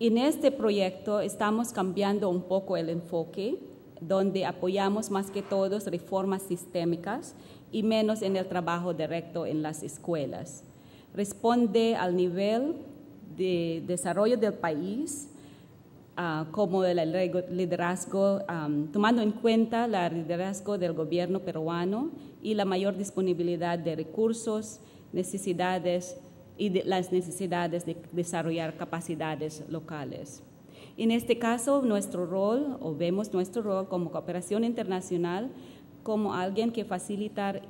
En este proyecto estamos cambiando un poco el enfoque, donde apoyamos más que todo reformas sistémicas y menos en el trabajo directo en las escuelas. Responde al nivel de desarrollo del país, como el liderazgo, tomando en cuenta el liderazgo del gobierno peruano y la mayor disponibilidad de recursos, necesidades y las necesidades de desarrollar capacidades locales. En este caso, vemos nuestro rol como cooperación internacional como alguien que facilitar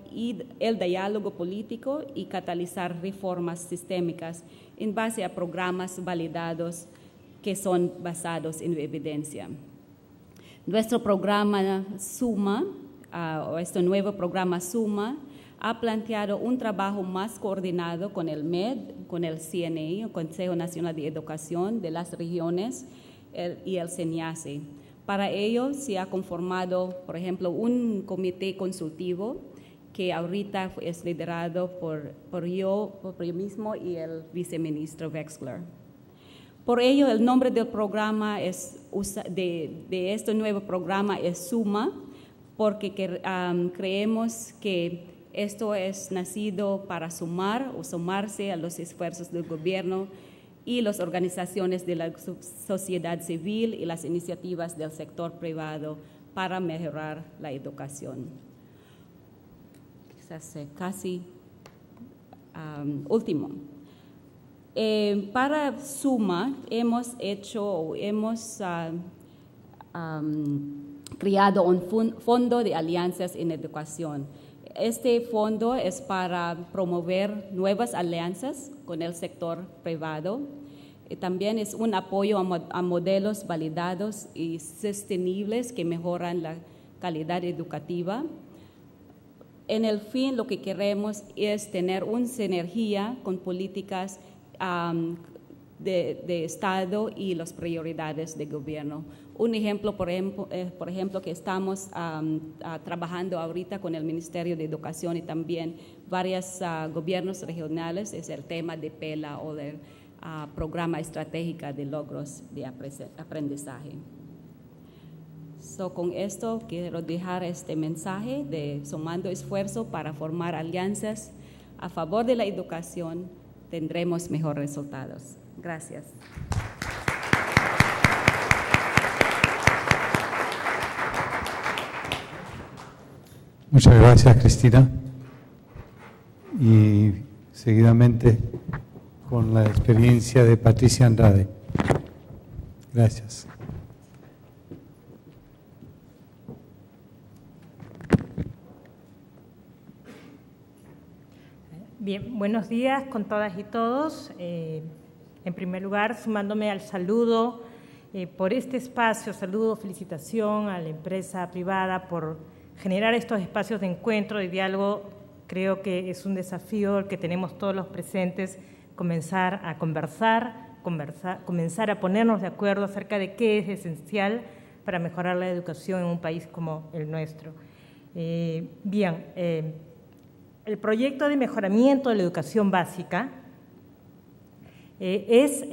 el diálogo político y catalizar reformas sistémicas en base a programas validados que son basados en evidencia. Nuestro programa SUMA, o este nuevo programa SUMA, ha planteado un trabajo más coordinado con el MED, con el CNE, el Consejo Nacional de Educación de las regiones, y el CENIACE. Para ello se ha conformado, por ejemplo, un comité consultivo que ahorita es liderado por yo mismo y el viceministro Wexler. Por ello, el nombre del programa de este nuevo programa es SUMA, porque creemos que esto es nacido para sumar o sumarse a los esfuerzos del gobierno y las organizaciones de la sociedad civil y las iniciativas del sector privado para mejorar la educación. Quizás casi último. Para SUMA hemos creado un fondo de alianzas en educación. Este fondo es para promover nuevas alianzas con el sector privado. También es un apoyo a modelos validados y sostenibles que mejoran la calidad educativa. En el fin, lo que queremos es tener una sinergia con políticas de Estado y las prioridades de gobierno. Un ejemplo, por ejemplo, que estamos trabajando ahorita con el Ministerio de Educación y también varios gobiernos regionales es el tema de PELA o del Programa Estratégico de Logros de Aprendizaje. Con esto quiero dejar este mensaje de sumando esfuerzo para formar alianzas a favor de la educación, tendremos mejores resultados. Gracias. Muchas gracias, Cristina. Y seguidamente con la experiencia de Patricia Andrade. Gracias. Bien, buenos días con todas y todos. En primer lugar, sumándome al saludo por este espacio, saludo, felicitación a la empresa privada por generar estos espacios de encuentro, de diálogo. Creo que es un desafío el que tenemos todos los presentes, comenzar a conversar, comenzar a ponernos de acuerdo acerca de qué es esencial para mejorar la educación en un país como el nuestro. El proyecto de mejoramiento de la educación básica es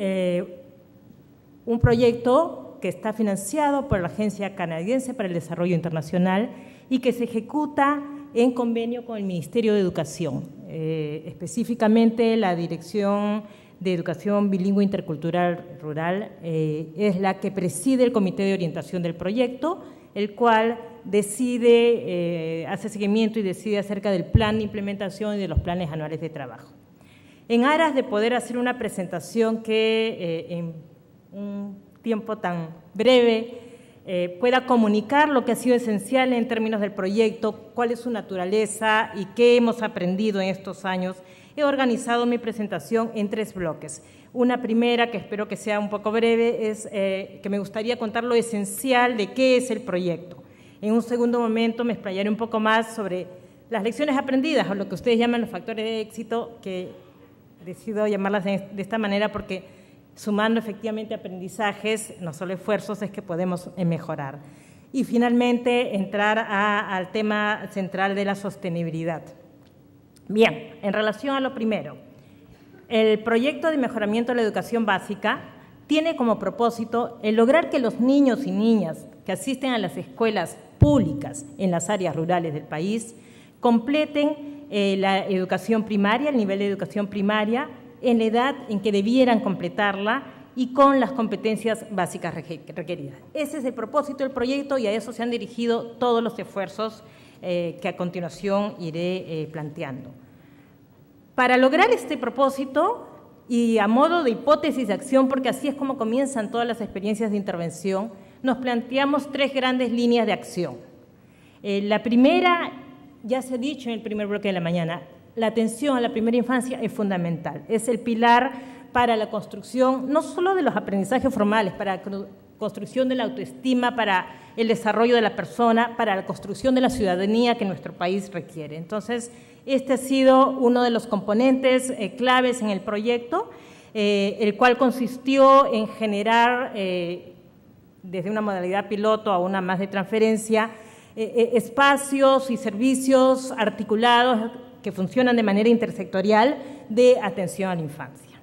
un proyecto que está financiado por la Agencia Canadiense para el Desarrollo Internacional y que se ejecuta en convenio con el Ministerio de Educación, específicamente la Dirección de Educación Bilingüe Intercultural Rural es la que preside el Comité de Orientación del proyecto, el cual decide, hace seguimiento y decide acerca del plan de implementación y de los planes anuales de trabajo. En aras de poder hacer una presentación que en un tiempo tan breve pueda comunicar lo que ha sido esencial en términos del proyecto, cuál es su naturaleza y qué hemos aprendido en estos años, he organizado mi presentación en 3 bloques. Una primera, que espero que sea un poco breve, es que me gustaría contar lo esencial de qué es el proyecto. En un segundo momento me explayaré un poco más sobre las lecciones aprendidas o lo que ustedes llaman los factores de éxito, que decido llamarlas de esta manera porque sumando efectivamente aprendizajes, no solo esfuerzos, es que podemos mejorar. Y finalmente entrar al tema central de la sostenibilidad. Bien, en relación a lo primero, el proyecto de mejoramiento de la educación básica tiene como propósito el lograr que los niños y niñas que asisten a las escuelas públicas en las áreas rurales del país completen la educación primaria, el nivel de educación primaria, en la edad en que debieran completarla y con las competencias básicas requeridas. Ese es el propósito del proyecto y a eso se han dirigido todos los esfuerzos que a continuación iré planteando. Para lograr este propósito, y a modo de hipótesis de acción, porque así es como comienzan todas las experiencias de intervención, nos planteamos 3 grandes líneas de acción. La primera, ya se ha dicho en el primer bloque de la mañana, la atención a la primera infancia es fundamental, es el pilar para la construcción no solo de los aprendizajes formales, para la construcción de la autoestima, para el desarrollo de la persona, para la construcción de la ciudadanía que nuestro país requiere. Entonces, este ha sido uno de los componentes claves en el proyecto, el cual consistió en generar, desde una modalidad piloto a una más de transferencia, espacios y servicios articulados que funcionan de manera intersectorial de atención a la infancia.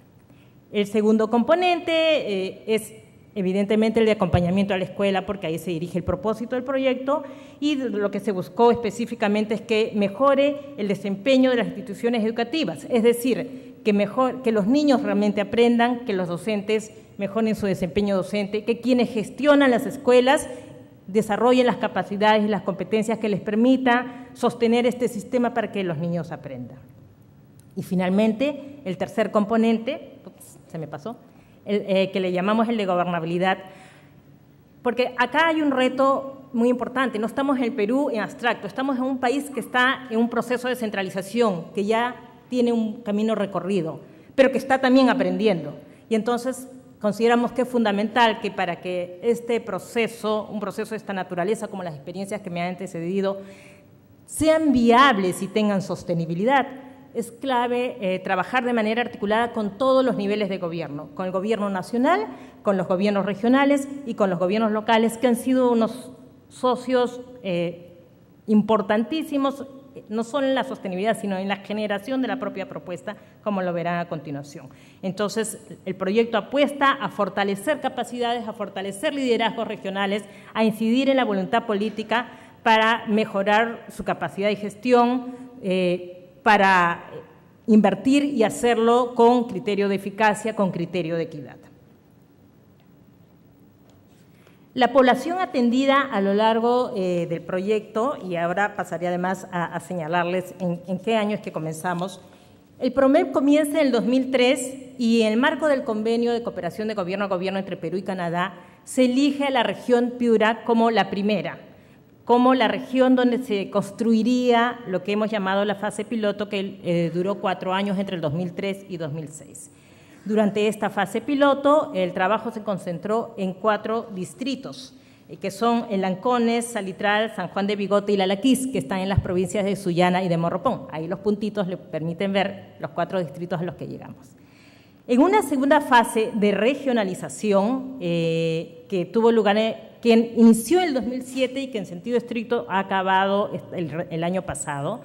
El segundo componente es evidentemente el de acompañamiento a la escuela, porque ahí se dirige el propósito del proyecto, y lo que se buscó específicamente es que mejore el desempeño de las instituciones educativas, es decir, que los niños realmente aprendan, que los docentes mejoren su desempeño docente, que quienes gestionan las escuelas desarrollen las capacidades y las competencias que les permita sostener este sistema para que los niños aprendan. Y finalmente, el tercer componente, se me pasó, que le llamamos el de gobernabilidad, porque acá hay un reto muy importante. No estamos en el Perú en abstracto, estamos en un país que está en un proceso de centralización, que ya tiene un camino recorrido, pero que está también aprendiendo. Y entonces consideramos que es fundamental que para que este proceso, un proceso de esta naturaleza como las experiencias que me han antecedido, sean viables y tengan sostenibilidad, es clave trabajar de manera articulada con todos los niveles de gobierno, con el gobierno nacional, con los gobiernos regionales y con los gobiernos locales, que han sido unos socios importantísimos, no solo en la sostenibilidad, sino en la generación de la propia propuesta, como lo verán a continuación. Entonces, el proyecto apuesta a fortalecer capacidades, a fortalecer liderazgos regionales, a incidir en la voluntad política para mejorar su capacidad de gestión, para invertir y hacerlo con criterio de eficacia, con criterio de equidad. La población atendida a lo largo del proyecto, y ahora pasaré además a señalarles en qué año es que comenzamos. El PROMEP comienza en el 2003 y en el marco del convenio de cooperación de gobierno a gobierno entre Perú y Canadá se elige a la región Piura como la primera, como la región donde se construiría lo que hemos llamado la fase piloto, que duró 4 años entre el 2003 y 2006. Durante esta fase piloto, el trabajo se concentró en 4 distritos, que son el Lancones, Salitral, San Juan de Bigote y Lalaquís, que están en las provincias de Sullana y de Morropón. Ahí los puntitos le permiten ver los 4 distritos a los que llegamos. En una segunda fase de regionalización que tuvo lugar, que inició en el 2007 y que en sentido estricto ha acabado el año pasado,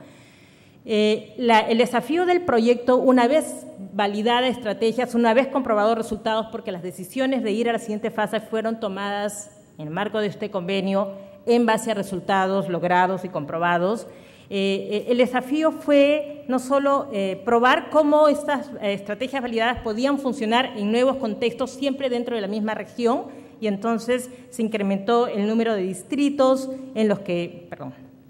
el desafío del proyecto, una vez validadas estrategias, una vez comprobados resultados, porque las decisiones de ir a la siguiente fase fueron tomadas en el marco de este convenio en base a resultados logrados y comprobados, el desafío fue no solo probar cómo estas estrategias validadas podían funcionar en nuevos contextos, siempre dentro de la misma región, y entonces se incrementó el número de distritos en los que,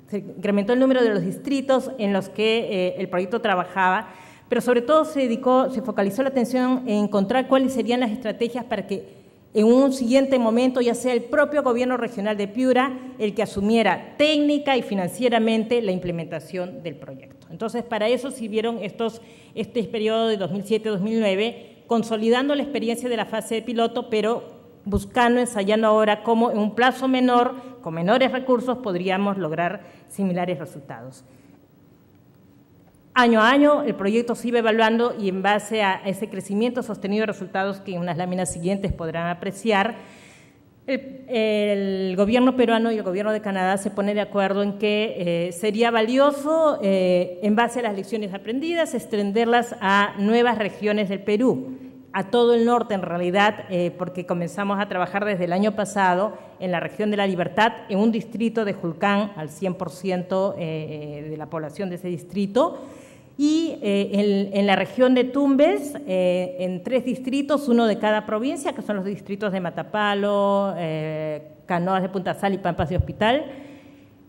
se incrementó el número de los distritos en los que el proyecto trabajaba, pero sobre todo se focalizó la atención en encontrar cuáles serían las estrategias para que en un siguiente momento ya sea el propio gobierno regional de Piura el que asumiera técnica y financieramente la implementación del proyecto. Entonces, para eso sirvieron este periodo de 2007-2009, consolidando la experiencia de la fase de piloto, pero buscando, ensayando ahora cómo en un plazo menor, con menores recursos, podríamos lograr similares resultados. Año a año el proyecto se iba evaluando y en base a ese crecimiento sostenido de resultados que en unas láminas siguientes podrán apreciar, el gobierno peruano y el gobierno de Canadá se ponen de acuerdo en que sería valioso, en base a las lecciones aprendidas, extenderlas a nuevas regiones del Perú. a todo el norte en realidad, porque comenzamos a trabajar desde el año pasado en la región de La Libertad, en un distrito de Julcán, al 100% de la población de ese distrito, y en la región de Tumbes, en 3 distritos, uno de cada provincia, que son los distritos de Matapalo, Canoas de Punta Sal y Pampas de Hospital,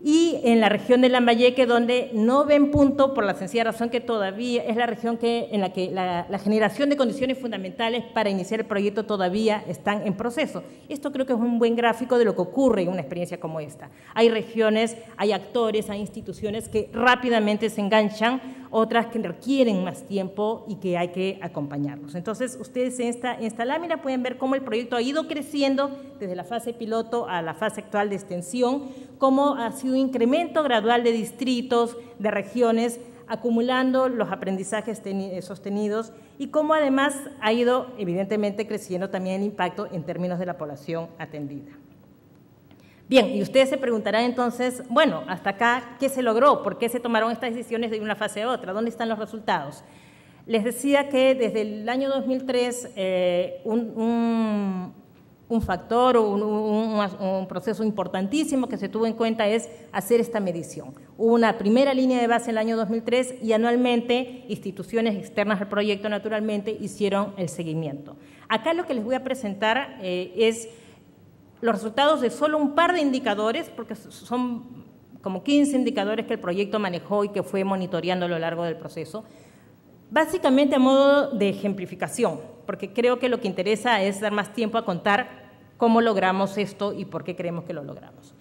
y en la región de Lambayeque, donde no ven punto por la sencilla razón que todavía es la región en la que la generación de condiciones fundamentales para iniciar el proyecto todavía están en proceso. Esto creo que es un buen gráfico de lo que ocurre en una experiencia como esta. Hay regiones, hay actores, hay instituciones que rápidamente se enganchan, otras que requieren más tiempo y que hay que acompañarlos. Entonces, ustedes en esta lámina pueden ver cómo el proyecto ha ido creciendo desde la fase piloto a la fase actual de extensión, cómo ha sido un incremento gradual de distritos, de regiones, acumulando los aprendizajes sostenidos y cómo además ha ido evidentemente creciendo también el impacto en términos de la población atendida. Bien, y ustedes se preguntarán entonces, bueno, hasta acá, ¿qué se logró? ¿Por qué se tomaron estas decisiones de una fase a otra? ¿Dónde están los resultados? Les decía que desde el año 2003 un factor o un proceso importantísimo que se tuvo en cuenta es hacer esta medición. Hubo una primera línea de base en el año 2003 y anualmente instituciones externas al proyecto naturalmente hicieron el seguimiento. Acá lo que les voy a presentar es los resultados de solo un par de indicadores, porque son como 15 indicadores que el proyecto manejó y que fue monitoreando a lo largo del proceso, básicamente a modo de ejemplificación, porque creo que lo que interesa es dar más tiempo a contar cómo logramos esto y por qué creemos que lo logramos.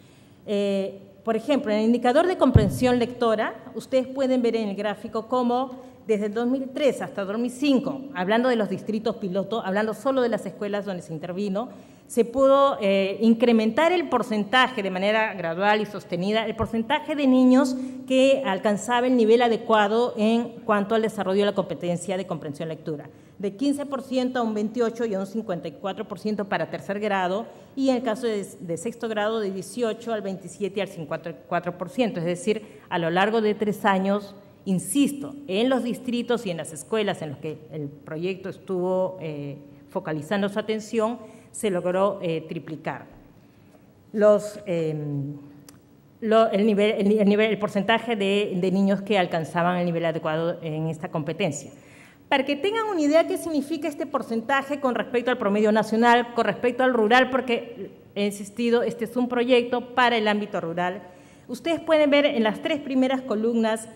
Por ejemplo, en el indicador de comprensión lectora, ustedes pueden ver en el gráfico cómo desde el 2003 hasta 2005, hablando de los distritos piloto, hablando solo de las escuelas donde se intervino, se pudo incrementar el porcentaje de manera gradual y sostenida, el porcentaje de niños que alcanzaba el nivel adecuado en cuanto al desarrollo de la competencia de comprensión lectura, de 15% a un 28% y a un 54% para tercer grado, y en el caso de sexto grado de 18% al 27% y al 54%, es decir, a lo largo de 3 años, insisto, en los distritos y en las escuelas en los que el proyecto estuvo focalizando su atención, se logró triplicar el porcentaje de niños que alcanzaban el nivel adecuado en esta competencia. Para que tengan una idea qué significa este porcentaje con respecto al promedio nacional, con respecto al rural, porque he insistido, este es un proyecto para el ámbito rural. Ustedes pueden ver en las 3 primeras columnas,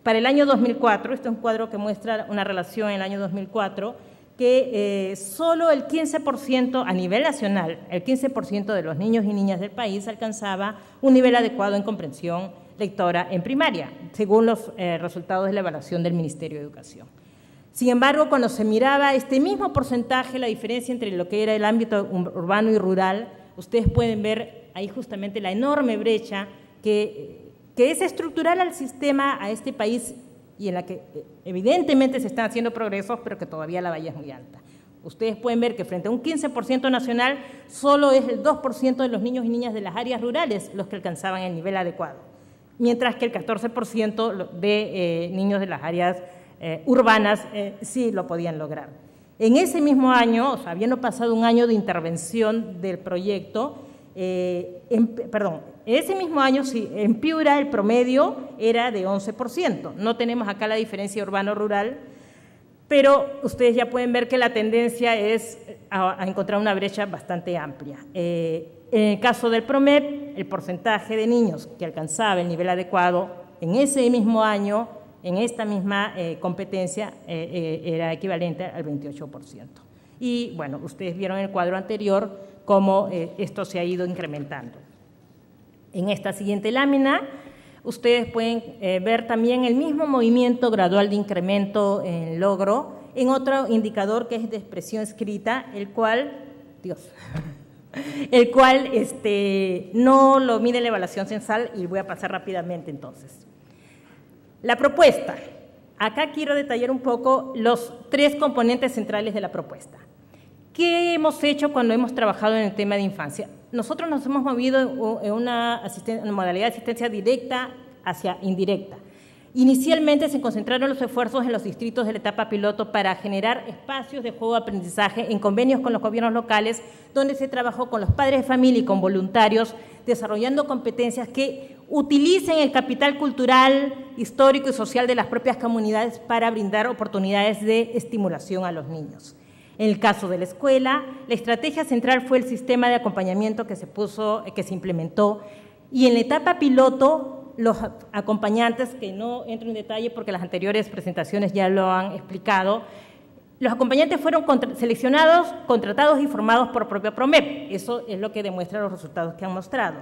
para el año 2004, este es un cuadro que muestra una relación en el año 2004, que solo el 15% a nivel nacional, el 15% de los niños y niñas del país alcanzaba un nivel adecuado en comprensión lectora en primaria, según los resultados de la evaluación del Ministerio de Educación. Sin embargo, cuando se miraba este mismo porcentaje, la diferencia entre lo que era el ámbito urbano y rural, ustedes pueden ver ahí justamente la enorme brecha que es estructural al sistema, a este país, y en la que evidentemente se están haciendo progresos, pero que todavía la valla es muy alta. Ustedes pueden ver que frente a un 15% nacional, solo es el 2% de los niños y niñas de las áreas rurales los que alcanzaban el nivel adecuado, mientras que el 14% de niños de las áreas urbanas sí lo podían lograr. En ese mismo año, o sea, habiendo pasado un año de intervención del proyecto, ese mismo año, sí, en Piura el promedio era de 11%. No tenemos acá la diferencia urbano-rural, pero ustedes ya pueden ver que la tendencia es a encontrar una brecha bastante amplia. En el caso del PROMEP, el porcentaje de niños que alcanzaba el nivel adecuado en ese mismo año, en esta misma competencia, era equivalente al 28%. Y bueno, ustedes vieron en el cuadro anterior cómo esto se ha ido incrementando. En esta siguiente lámina, ustedes pueden ver también el mismo movimiento gradual de incremento en logro en otro indicador que es de expresión escrita, el cual no lo mide la evaluación censal, y voy a pasar rápidamente entonces. La propuesta. Acá quiero detallar un poco los 3 componentes centrales de la propuesta. ¿Qué hemos hecho cuando hemos trabajado en el tema de infancia? Nosotros nos hemos movido en una modalidad de asistencia directa hacia indirecta. Inicialmente se concentraron los esfuerzos en los distritos de la etapa piloto para generar espacios de juego de aprendizaje en convenios con los gobiernos locales, donde se trabajó con los padres de familia y con voluntarios, desarrollando competencias que utilicen el capital cultural, histórico y social de las propias comunidades para brindar oportunidades de estimulación a los niños. En el caso de la escuela, la estrategia central fue el sistema de acompañamiento que se implementó, y en la etapa piloto, los acompañantes, que no entro en detalle porque las anteriores presentaciones ya lo han explicado, los acompañantes fueron seleccionados, contratados y formados por propio PROMEP. Eso es lo que demuestra los resultados que han mostrado.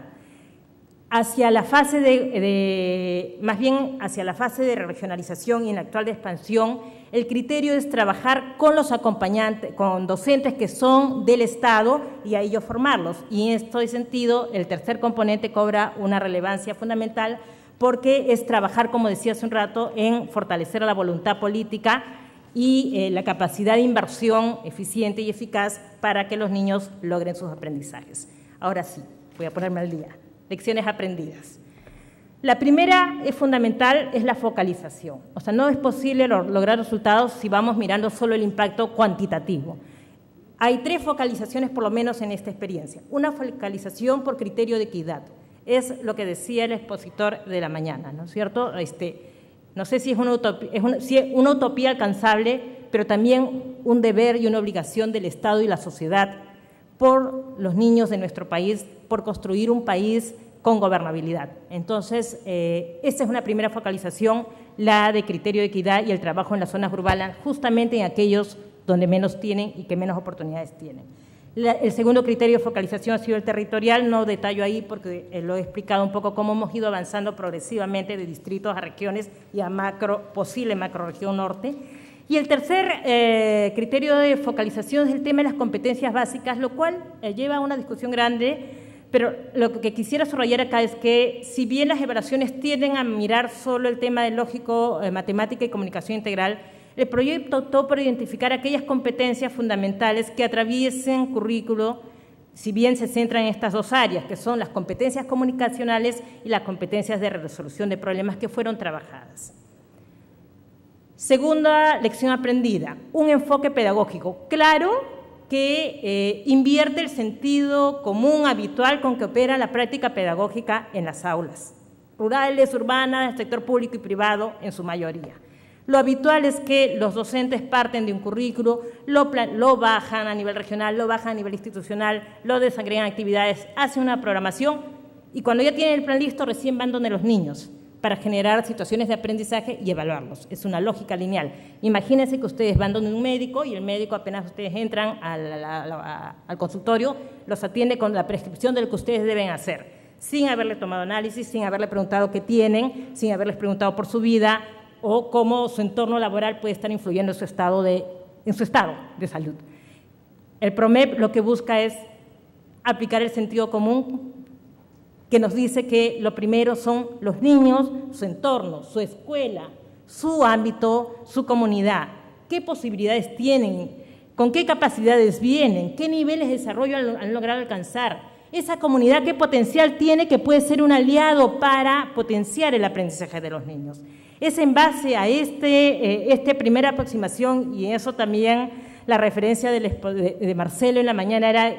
Hacia la fase más bien hacia la fase de regionalización y en la actual de expansión, el criterio es trabajar con los acompañantes, con docentes que son del Estado y a ellos formarlos. Y en este sentido, el tercer componente cobra una relevancia fundamental porque es trabajar, como decía hace un rato, en fortalecer la voluntad política y la capacidad de inversión eficiente y eficaz para que los niños logren sus aprendizajes. Ahora sí, voy a ponerme al día. Lecciones aprendidas. La primera es fundamental, es la focalización. O sea, no es posible lograr resultados si vamos mirando solo el impacto cuantitativo. Hay 3 focalizaciones por lo menos en esta experiencia. Una focalización por criterio de equidad. Es lo que decía el expositor de la mañana, ¿no es cierto? No sé si es una utopía alcanzable, pero también un deber y una obligación del Estado y la sociedad por los niños de nuestro país, por construir un país con gobernabilidad. Entonces, esta es una primera focalización, la de criterio de equidad y el trabajo en las zonas urbanas, justamente en aquellos donde menos tienen y que menos oportunidades tienen. El segundo criterio de focalización ha sido el territorial, no detallo ahí porque lo he explicado un poco cómo hemos ido avanzando progresivamente de distritos a regiones y a posible macrorregión norte. Y el tercer criterio de focalización es el tema de las competencias básicas, lo cual lleva a una discusión grande, pero lo que quisiera subrayar acá es que si bien las evaluaciones tienden a mirar solo el tema de lógico, matemática y comunicación integral, el proyecto optó por identificar aquellas competencias fundamentales que atraviesen currículo, si bien se centran en estas 2 áreas, que son las competencias comunicacionales y las competencias de resolución de problemas que fueron trabajadas. Segunda lección aprendida, un enfoque pedagógico claro que invierte el sentido común habitual con que opera la práctica pedagógica en las aulas, rurales, urbanas, sector público y privado en su mayoría. Lo habitual es que los docentes parten de un currículo, lo bajan a nivel regional, lo bajan a nivel institucional, lo desagregan actividades, hacen una programación y cuando ya tienen el plan listo recién van donde los niños para generar situaciones de aprendizaje y evaluarlos. Es una lógica lineal. Imagínense que ustedes van donde un médico y el médico apenas ustedes entran al consultorio, los atiende con la prescripción de lo que ustedes deben hacer, sin haberle tomado análisis, sin haberle preguntado qué tienen, sin haberles preguntado por su vida o cómo su entorno laboral puede estar influyendo en su estado de salud. El PROMEP lo que busca es aplicar el sentido común que nos dice que lo primero son los niños, su entorno, su escuela, su ámbito, su comunidad. ¿Qué posibilidades tienen? ¿Con qué capacidades vienen? ¿Qué niveles de desarrollo han logrado alcanzar? Esa comunidad, ¿qué potencial tiene que puede ser un aliado para potenciar el aprendizaje de los niños? Es en base a esta primera aproximación, y eso también la referencia de Marcelo en la mañana era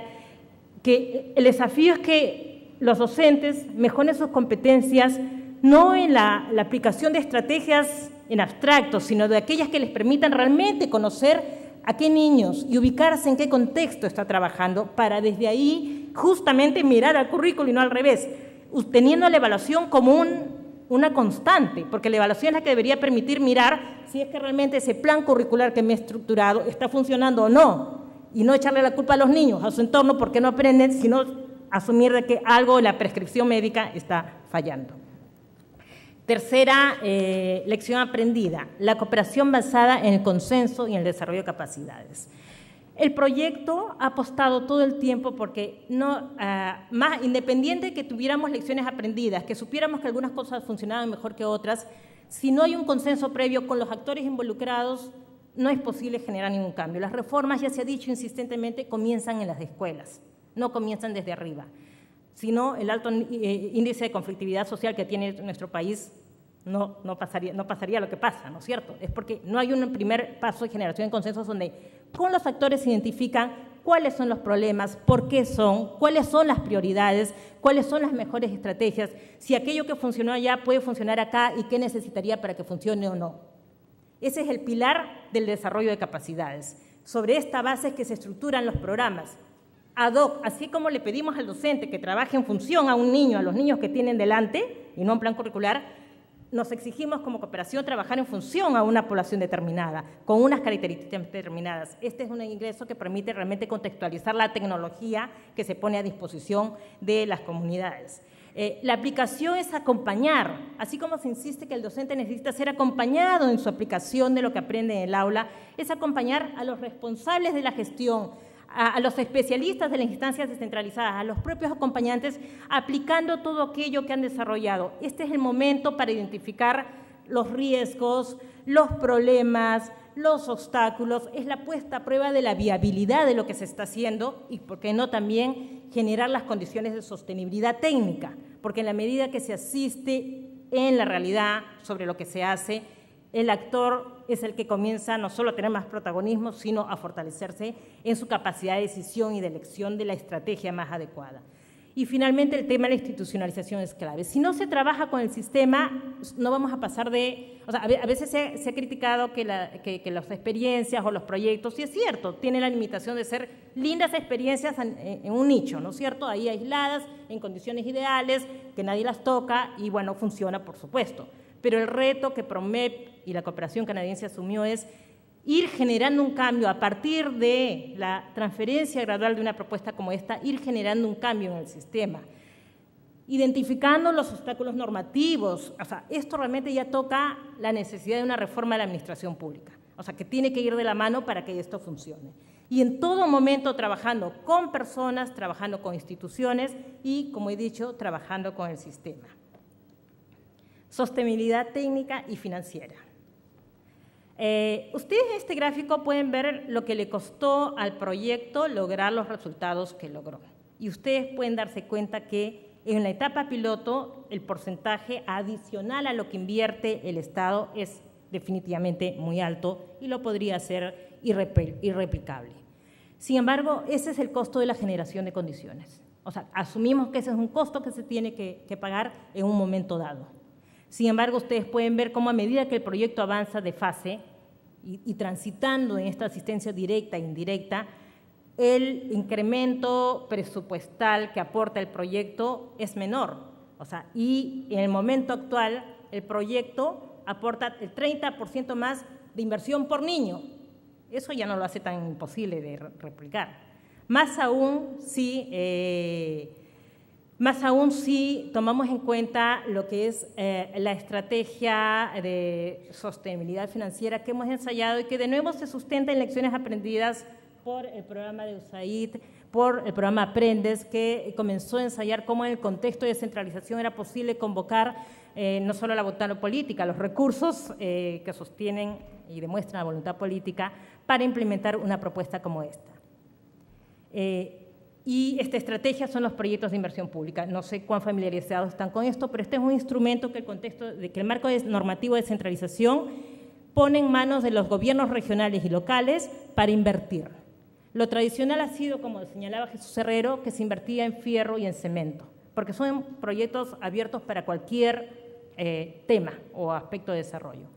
que el desafío es que los docentes mejoren sus competencias no en la aplicación de estrategias en abstracto, sino de aquellas que les permitan realmente conocer a qué niños y ubicarse en qué contexto está trabajando para desde ahí justamente mirar al currículo y no al revés, teniendo la evaluación como una constante, porque la evaluación es la que debería permitir mirar si es que realmente ese plan curricular que me he estructurado está funcionando o no, y no echarle la culpa a los niños, a su entorno, porque no aprenden, sino asumir de que algo de la prescripción médica está fallando. Tercera lección aprendida, la cooperación basada en el consenso y en el desarrollo de capacidades. El proyecto ha apostado todo el tiempo porque más independiente de que tuviéramos lecciones aprendidas, que supiéramos que algunas cosas funcionaban mejor que otras, si no hay un consenso previo con los actores involucrados, no es posible generar ningún cambio. Las reformas, ya se ha dicho insistentemente, comienzan en las escuelas, no comienzan desde arriba, sino el alto índice de conflictividad social que tiene nuestro país no pasaría lo que pasa, ¿no es cierto? Es porque no hay un primer paso de generación de consensos donde con los actores se identifican cuáles son los problemas, por qué son, cuáles son las prioridades, cuáles son las mejores estrategias, si aquello que funcionó allá puede funcionar acá y qué necesitaría para que funcione o no. Ese es el pilar del desarrollo de capacidades. Sobre esta base es que se estructuran los programas. Ad hoc, así como le pedimos al docente que trabaje en función a un niño, a los niños que tienen delante, y no en plan curricular, nos exigimos como cooperación trabajar en función a una población determinada, con unas características determinadas. Este es un ingreso que permite realmente contextualizar la tecnología que se pone a disposición de las comunidades. La aplicación es acompañar, así como se insiste que el docente necesita ser acompañado en su aplicación de lo que aprende en el aula, es acompañar a los responsables de la gestión, a los especialistas de las instancias descentralizadas, a los propios acompañantes, aplicando todo aquello que han desarrollado. Este es el momento para identificar los riesgos, los problemas, los obstáculos, es la puesta a prueba de la viabilidad de lo que se está haciendo y, por qué no, también generar las condiciones de sostenibilidad técnica, porque en la medida que se asiste en la realidad sobre lo que se hace, el actor es el que comienza no solo a tener más protagonismo, sino a fortalecerse en su capacidad de decisión y de elección de la estrategia más adecuada. Y finalmente el tema de la institucionalización es clave. Si no se trabaja con el sistema, no vamos a pasar de… O sea, a veces se ha criticado que las experiencias o los proyectos, sí es cierto, tienen la limitación de ser lindas experiencias en un nicho, ¿no es cierto? Ahí aisladas, en condiciones ideales, que nadie las toca y, bueno, funciona, por supuesto. Pero el reto que PROMEP y la cooperación canadiense asumió es ir generando un cambio a partir de la transferencia gradual de una propuesta como esta, ir generando un cambio en el sistema, identificando los obstáculos normativos. O sea, esto realmente ya toca la necesidad de una reforma de la administración pública, o sea, que tiene que ir de la mano para que esto funcione. Y en todo momento trabajando con personas, trabajando con instituciones y, como he dicho, trabajando con el sistema. Sostenibilidad técnica y financiera. Ustedes en este gráfico pueden ver lo que le costó al proyecto lograr los resultados que logró. Y ustedes pueden darse cuenta que en la etapa piloto el porcentaje adicional a lo que invierte el Estado es definitivamente muy alto y lo podría hacer irreplicable. Sin embargo, ese es el costo de la generación de condiciones. O sea, asumimos que ese es un costo que se tiene que pagar en un momento dado. Sin embargo, ustedes pueden ver cómo a medida que el proyecto avanza de fase y transitando en esta asistencia directa e indirecta, el incremento presupuestal que aporta el proyecto es menor. O sea, y en el momento actual, el proyecto aporta el 30% más de inversión por niño. Eso ya no lo hace tan imposible de replicar. Más aún si tomamos en cuenta lo que es la estrategia de sostenibilidad financiera que hemos ensayado y que de nuevo se sustenta en lecciones aprendidas por el programa de USAID, por el programa Aprendes, que comenzó a ensayar cómo en el contexto de descentralización era posible convocar no solo la voluntad política, los recursos que sostienen y demuestran la voluntad política para implementar una propuesta como esta. Y esta estrategia son los proyectos de inversión pública. No sé cuán familiarizados están con esto, pero este es un instrumento que el marco normativo de descentralización pone en manos de los gobiernos regionales y locales para invertir. Lo tradicional ha sido, como señalaba Jesús Herrero, que se invertía en fierro y en cemento, porque son proyectos abiertos para cualquier tema o aspecto de desarrollo.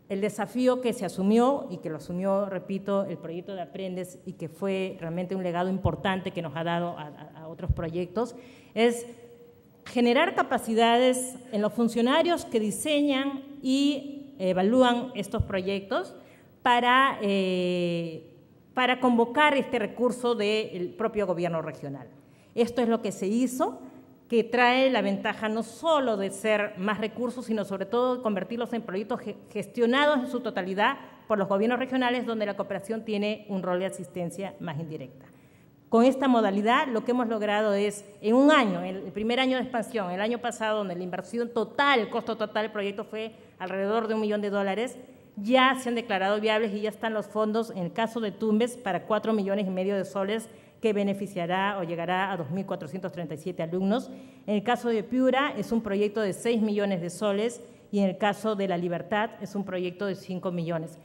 El desafío que se asumió y que lo asumió, repito, el proyecto de Aprendes y que fue realmente un legado importante que nos ha dado a otros proyectos es generar capacidades en los funcionarios que diseñan y evalúan estos proyectos para convocar este recurso del propio gobierno regional. Esto es lo que se hizo, que trae la ventaja no solo de ser más recursos, sino sobre todo de convertirlos en proyectos gestionados en su totalidad por los gobiernos regionales, donde la cooperación tiene un rol de asistencia más indirecta. Con esta modalidad, lo que hemos logrado es, en un año, el primer año de expansión, el año pasado, donde la inversión total, el costo total del proyecto fue alrededor de $1 millón, ya se han declarado viables y ya están los fondos, en el caso de Tumbes, para 4,5 millones de soles, que beneficiará o llegará a 2.437 alumnos. En el caso de Piura, es un proyecto de 6 millones de soles y en el caso de La Libertad es un proyecto de 5 millones.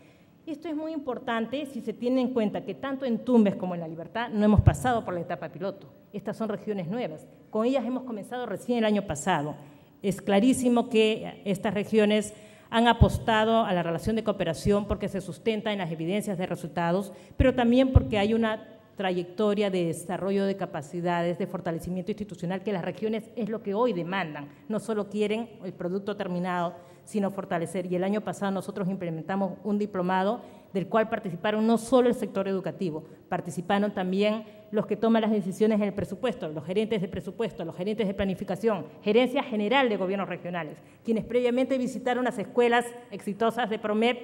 Esto es muy importante si se tiene en cuenta que tanto en Tumbes como en La Libertad no hemos pasado por la etapa piloto. Estas son regiones nuevas. Con ellas hemos comenzado recién el año pasado. Es clarísimo que estas regiones han apostado a la relación de cooperación porque se sustenta en las evidencias de resultados, pero también porque hay una trayectoria de desarrollo de capacidades, de fortalecimiento institucional, que las regiones es lo que hoy demandan. No solo quieren el producto terminado, sino fortalecer. Y el año pasado nosotros implementamos un diplomado del cual participaron no solo el sector educativo, participaron también los que toman las decisiones en el presupuesto, los gerentes de presupuesto, los gerentes de planificación, gerencia general de gobiernos regionales, quienes previamente visitaron las escuelas exitosas de PROMEP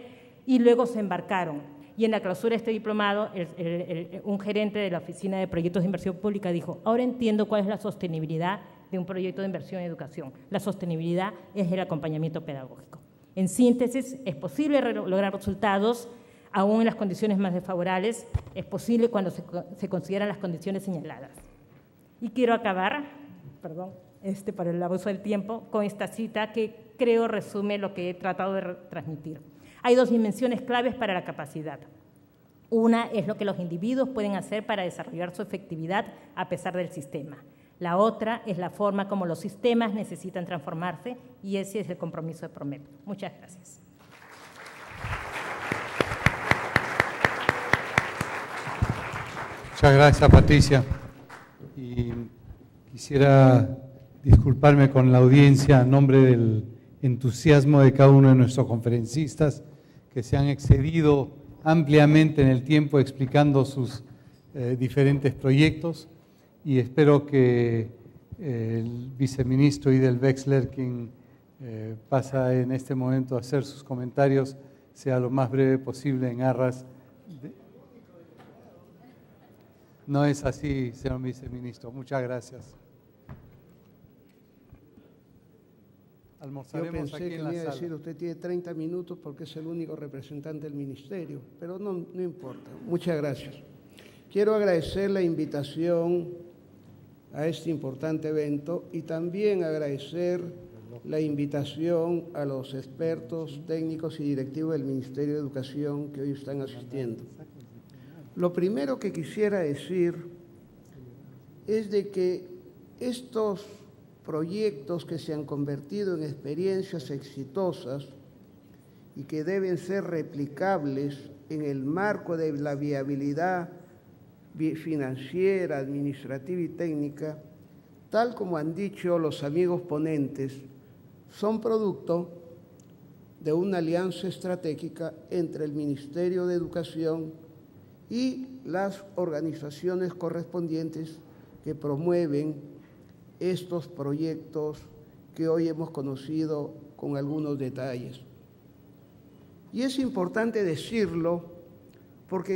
y luego se embarcaron. Y en la clausura de este diplomado, un gerente de la Oficina de Proyectos de Inversión Pública dijo: ahora entiendo cuál es la sostenibilidad de un proyecto de inversión en educación. La sostenibilidad es el acompañamiento pedagógico. En síntesis, es posible lograr resultados aún en las condiciones más desfavorables, es posible cuando se consideran las condiciones señaladas. Y quiero acabar, perdón, por el abuso del tiempo, con esta cita que creo resume lo que he tratado de transmitir. Hay dos dimensiones claves para la capacidad. Una es lo que los individuos pueden hacer para desarrollar su efectividad a pesar del sistema. La otra es la forma como los sistemas necesitan transformarse, y ese es el compromiso de PROMEP. Muchas gracias. Muchas gracias, Patricia. Y quisiera disculparme con la audiencia a nombre del entusiasmo de cada uno de nuestros conferencistas que se han excedido ampliamente en el tiempo explicando sus diferentes proyectos, y espero que el viceministro Idel Wexler, quien pasa en este momento a hacer sus comentarios, sea lo más breve posible en aras de... No es así, señor viceministro. Muchas gracias. Yo pensé que me iba a decir, usted tiene 30 minutos porque es el único representante del ministerio, pero no importa. Muchas gracias. Quiero agradecer la invitación a este importante evento y también agradecer la invitación a los expertos, técnicos y directivos del Ministerio de Educación que hoy están asistiendo. Lo primero que quisiera decir es de que estos proyectos que se han convertido en experiencias exitosas y que deben ser replicables en el marco de la viabilidad financiera, administrativa y técnica, tal como han dicho los amigos ponentes, son producto de una alianza estratégica entre el Ministerio de Educación y las organizaciones correspondientes que promueven estos proyectos que hoy hemos conocido con algunos detalles. Y es importante decirlo porque